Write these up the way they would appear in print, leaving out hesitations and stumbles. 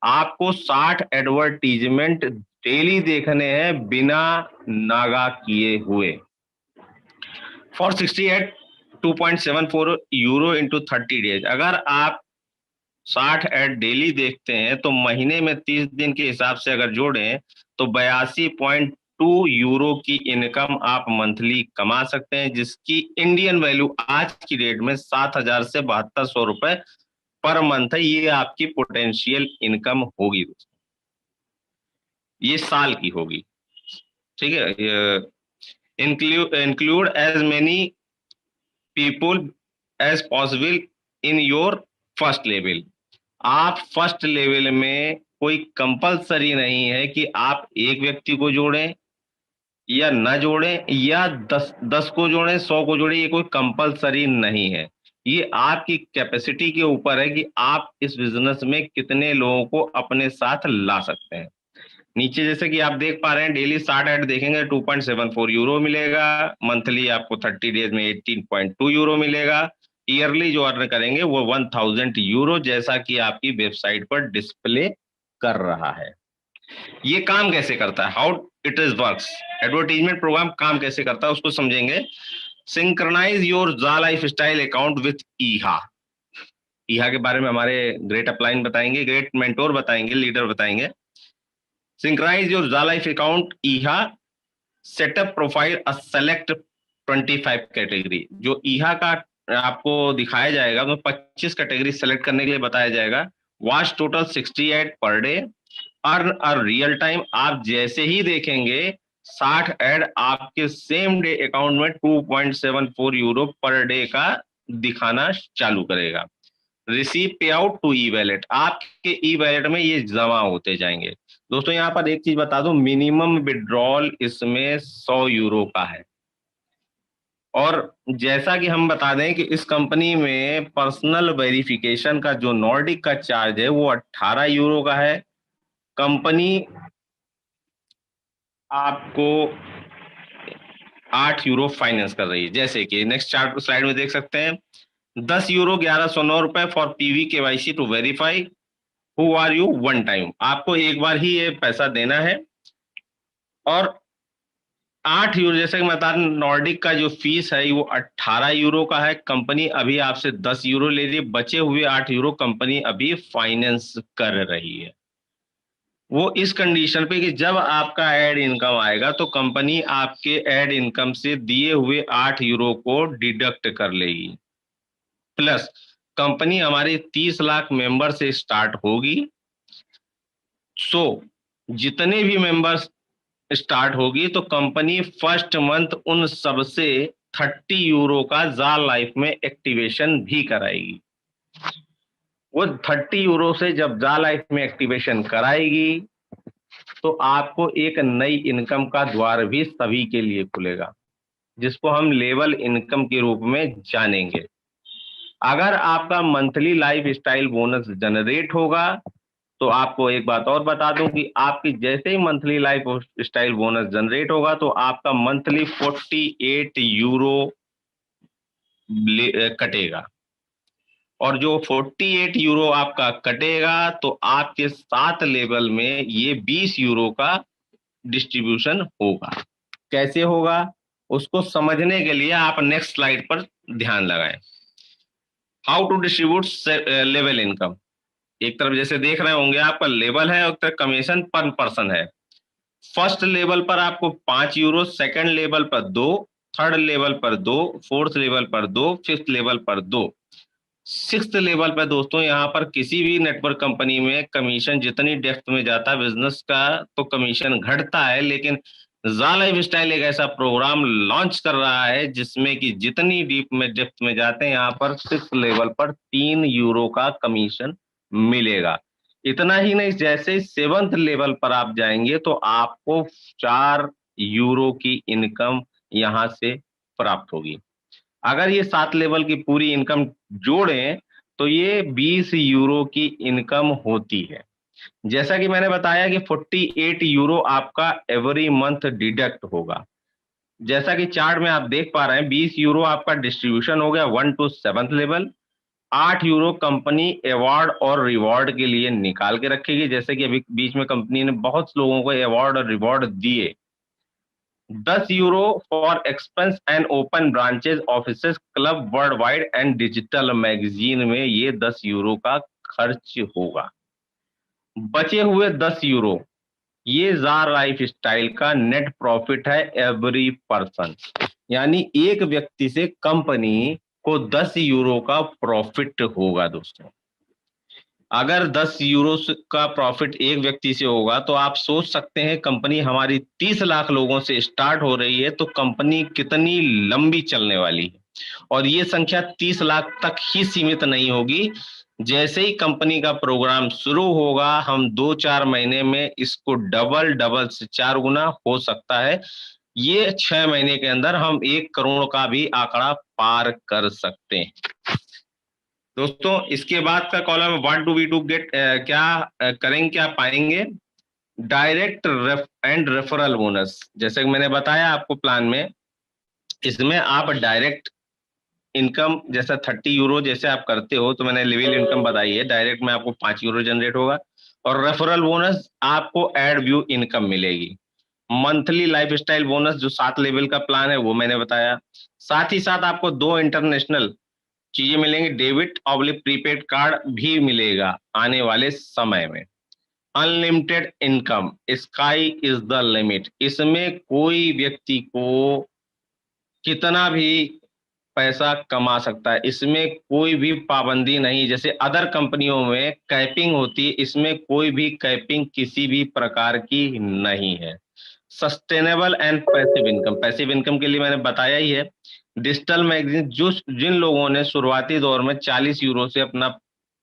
आपको 60 advertisement daily देखने हैं बिना नागा किए हुए। For 68 2.74 euro into 30 days. अगर आप 60 ऐड डेली देखते हैं तो महीने में 30 दिन के हिसाब से अगर जोड़ें तो 82.2 यूरो की इनकम आप मंथली कमा सकते हैं, जिसकी इंडियन वैल्यू आज की डेट में 7,000 से 7,200 रुपए पर मंथ है। ये आपकी पोटेंशियल इनकम होगी दोस्तों, ये साल की होगी। ठीक है। Include as many people as possible in your first level. आप फर्स्ट लेवल में कोई कंपलसरी नहीं है कि आप एक व्यक्ति को जोड़ें या न जोड़ें, या 10 को जोड़ें, 100 को जोड़ें, ये कोई कंपलसरी नहीं है। ये आपकी कैपेसिटी के ऊपर है कि आप इस बिजनेस में कितने लोगों को अपने साथ ला सकते हैं। नीचे जैसे कि आप देख पा रहे हैं, डेली 60 ऐड देखेंगे 2.74 यूरो मिलेगा, मंथली आपको 30 डेज में 18.2 यूरो मिलेगा, ईयरली जो अर्न करेंगे वो 1000 यूरो, जैसा कि आपकी वेबसाइट पर डिस्प्ले कर रहा है। ये काम कैसे करता है, how it is works, advertisement program काम कैसे करता है उसको समझेंगे। Synchronise your Jaa lifestyle account with ईहा। ईहा के बारे में हमारे ग्रेट अपलाइन बताएंगे, ग्रेट मेंटोर बताएंगे, लीडर बताएंगे। Synchronise your Jaa life account ईहा, setup profile a select 25 category. जो ईहा का आपको दिखाया जाएगा तो 25 कैटेगरी सेलेक्ट करने के लिए बताया जाएगा। Watch total 68 per day, earn a real time. आप जैसे ही देखेंगे 60 ऐड आपके सेम डे अकाउंट में 2.74 यूरो पर डे का दिखाना चालू करेगा। रिसीव पे आउट टू ई वैलेट, आपके ई वैलेट में ये जमा होते जाएंगे। दोस्तों यहाँ पर एक चीज बता दूं, मिनिमम विड्रॉल इसमें 100 यूरो का है। और जैसा कि हम बता दें कि इस कंपनी में पर्सनल वेरिफिकेशन का जो नॉर्डिक का चार्ज है वो 18 यूरो का है। कंपनी आपको 8 यूरो फाइनेंस कर रही है। जैसे कि नेक्स्ट चार्ट स्लाइड में देख सकते हैं, 10 यूरो 1109 रुपए for PV KYC to verify who are you one time. आपको एक बार ही ये पैसा देना है। और 8 यूरो, जैसे कि मैं बता रहा, नॉर्डिक का जो फीस है वो 18 यूरो का है। कंपनी अभी आपसे 10 यूरो ले रही है, बचे हुए 8 यूरो कंपनी अभी फाइनेंस कर रही है। वो इस कंडीशन पे कि जब आपका एड इनकम आएगा तो कंपनी आपके एड इनकम से दिए हुए 8 यूरो को डिडक्ट कर लेगी। प्लस कंपनी हमारी 30 लाख मेंबर से स्टार्ट होगी। सो जितने भी मेंबर्स स्टार्ट होगी तो कंपनी फर्स्ट मंथ उन सबसे 30 यूरो का जा लाइफ में एक्टिवेशन भी कराएगी। वो 30 यूरो से जब जा लाइफ में एक्टिवेशन कराएगी तो आपको एक नई इनकम का द्वार भी सभी के लिए खुलेगा, जिसको हम लेवल इनकम के रूप में जानेंगे। अगर आपका monthly life style bonus generate होगा तो आपको एक बात और बता दूं कि आपकी जैसे ही monthly life style bonus generate होगा तो आपका मंथली 48 यूरो कटेगा। और जो 48 यूरो आपका कटेगा तो आपके 7 लेवल में ये 20 यूरो का डिस्ट्रीब्यूशन होगा। कैसे होगा उसको समझने के लिए आप नेक्स्ट स्लाइड पर ध्यान लगाएं। How to distribute level income. एक तरफ जैसे देख रहे होंगे आपका लेवल है और तरफ कमीशन पर पर्सन है। फर्स्ट लेवल पर आपको 5 यूरो, सेकंड लेवल पर 2, थर्ड लेवल पर 2, फोर्थ लेवल पर 2, फिफ्थ लेवल पर 2, सिक्स्थ लेवल पर दोस्तों यहाँ पर किसी भी नेटवर्क कंपनी में कमीशन जितनी डेप्थ में जाता है बिजनेस का तो कमीशन घटता है, लेकिन जा लाइफ स्टाइल एक ऐसा प्रोग्राम लॉन्च कर रहा है जिसमें कि जितनी डीप में डेप्थ में जाते हैं यहाँ पर 6 लेवल पर 3 यूरो का कमीशन मिलेगा। इतना ही नहीं, जैसे 7th लेवल पर आप जाएंगे तो आपको 4 यूरो की इनकम यहाँ से प्राप्त होगी। अगर ये 7 लेवल की पूरी इनकम जोड़ें तो ये 20 यूरो की इनकम होती है। जैसा कि मैंने बताया कि 48 यूरो आपका एवरी मंथ डिडक्ट होगा। जैसा कि चार्ट में आप देख पा रहे हैं 20 यूरो आपका डिस्ट्रीब्यूशन हो गया 1 to 7th level, 8 euro company award और रिवॉर्ड के लिए निकाल के रखेगी, जैसे कि अभी बीच में कंपनी ने बहुत लोगों को अवार्ड और रिवॉर्ड दिए। 10 euro for expense and open branches offices club world wide and digital magazine में ये 10 यूरो का खर्च होगा। बचे हुए 10 यूरो ये जार लाइफ स्टाइल का नेट प्रॉफिट है एवरी पर्सन, यानी एक व्यक्ति से कंपनी को 10 यूरो का प्रॉफिट होगा दोस्तों। अगर 10 यूरो का प्रॉफिट एक व्यक्ति से होगा तो आप सोच सकते हैं कंपनी हमारी 30 लाख लोगों से स्टार्ट हो रही है तो कंपनी कितनी लंबी चलने वाली है। और ये संख्या 30 लाख तक ही सीमित नहीं होगी। जैसे ही कंपनी का प्रोग्राम शुरू होगा हम 2-4 महीने में इसको डबल डबल से 4 गुना हो सकता है। ये 6 महीने के अंदर हम 1 करोड़ का भी आंकड़ा पार कर सकते हैं दोस्तों। इसके बाद का column what do we do get, क्या करेंगे, क्या पाएंगे? Direct and referral bonus. जैसे कि मैंने बताया आपको प्लान में, इसमें आप डायरेक्ट इनकम जैसा 30 यूरो जैसे आप करते हो तो मैंने लिविंग इनकम बताई है, डायरेक्ट में आपको 5 यूरो जनरेट होगा। और रेफरल बोनस आपको एड व्यू इनकम मिलेगी। मंथली लाइफ स्टाइल बोनस जो 7 लेवल का प्लान है वो मैंने बताया। साथ ही साथ आपको 2 इंटरनेशनल चीजें मिलेंगी, डेबिट ऑब्लिक प्रीपेड कार्ड भी मिलेगा आने वाले समय में। Unlimited income, sky is the limit. इसमें कोई व्यक्ति को कितना भी पैसा कमा सकता है, इसमें कोई भी पाबंदी नहीं। जैसे अदर कंपनियों में कैपिंग होती है, इसमें कोई भी कैपिंग किसी भी प्रकार की नहीं है। Sustainable and passive income, passive income के लिए मैंने बताया ही है। डिजिटल मैगजीन, जो जिन लोगों ने शुरुआती दौर में 40 यूरो से अपना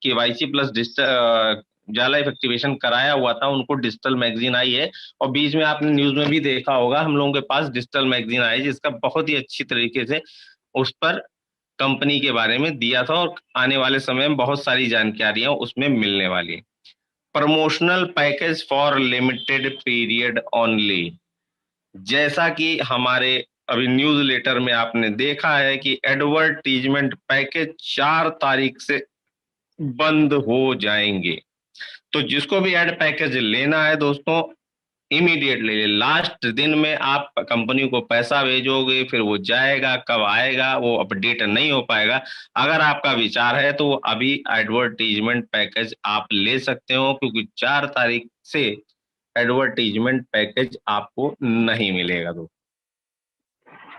केवाईसी प्लस डिजिटल जाला एक्टिवेशन कराया हुआ था उनको डिजिटल मैगजीन आई है। और बीच में आपने न्यूज में भी देखा होगा हम लोगों के पास डिजिटल मैगजीन आई जिसका बहुत ही अच्छी तरीके से उस पर कंपनी के बारे में दिया था और आने वाले समय में बहुत सारी जानकारियां उसमें मिलने वाली। Promotional package for limited period only, जैसा कि हमारे अभी न्यूज लेटर में आपने देखा है कि एडवर्टीजमेंट पैकेज 4 तारीख से बंद हो जाएंगे। तो जिसको भी एड पैकेज लेना है दोस्तों इमीडिएटली लास्ट दिन में आप कंपनी को पैसा भेजोगे, फिर वो जाएगा, कब आएगा वो अपडेट नहीं हो पाएगा। अगर आपका विचार है तो अभी एडवर्टीजमेंट पैकेज आप ले सकते हो, क्योंकि 4 तारीख से एडवर्टीजमेंट पैकेज आपको नहीं मिलेगा दोस्तों।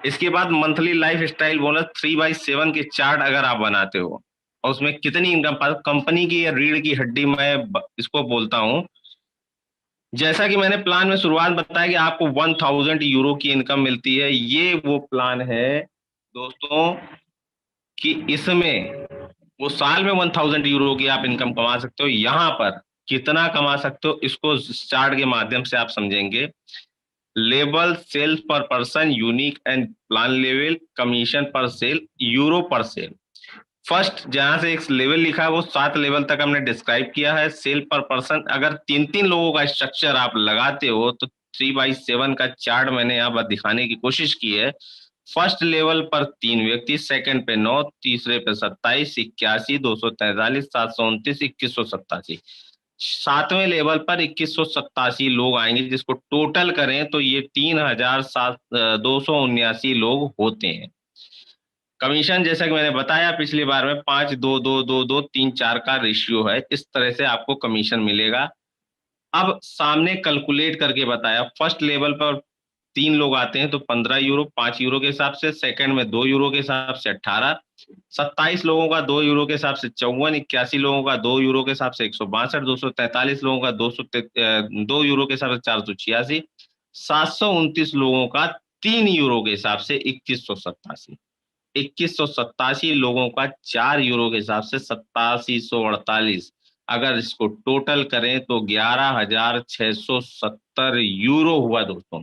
इसके बाद मंथली लाइफ स्टाइल बोनस 3/7 के चार्ट अगर आप बनाते हो और उसमें कितनी इनकम कंपनी की या रीढ़ की हड्डी मैं इसको बोलता हूं। जैसा कि मैंने प्लान में शुरुआत बताया कि आपको 1000 यूरो की इनकम मिलती है, ये वो प्लान है दोस्तों कि इसमें वो साल में 1000 यूरो की आप इनकम कमा सकते हो। यहां पर कितना कमा सकते हो इसको चार्ट के माध्यम से आप समझेंगे। लेबल सेल्स पर person unique and plan level, commission पर सेल, यूरो पर सेल। फर्स्ट जहां से एक लेवल लिखा है वो 7 लेवल तक हमने डिस्क्राइब किया है। सेल पर पर्सन अगर 3-3 लोगों का स्ट्रक्चर आप लगाते हो तो 3/7 का चार्ट मैंने यहाँ पर दिखाने की कोशिश की है। फर्स्ट लेवल पर 3 व्यक्ति, सेकंड पे 9, तीसरे पे 27, 81, 243, 729, 2187। 7वें लेवल पर 2187 लोग आएंगे, जिसको टोटल करें तो ये 3279 लोग होते हैं। कमीशन जैसा कि मैंने बताया पिछली बार में 5-2-2-2-2-3-4 का रेशियो है, इस तरह से आपको कमीशन मिलेगा। अब सामने कैलकुलेट करके बताया, फर्स्ट लेवल पर 3 लोग आते हैं तो 15 यूरो, 5 यूरो के हिसाब से, सेकंड में 2 यूरो के हिसाब से 18, 27 लोगों का 2 यूरो के हिसाब से 54, 81 लोगों का 2 यूरो के हिसाब से 162, 243 लोगों का 2 यूरो के हिसाब से 486, 729 लोगों का 3 यूरो के हिसाब से 2187, 2187 लोगों का 4 यूरो के हिसाब से 8748। अगर इसको टोटल करें तो 11,670 यूरो हुआ दोस्तों।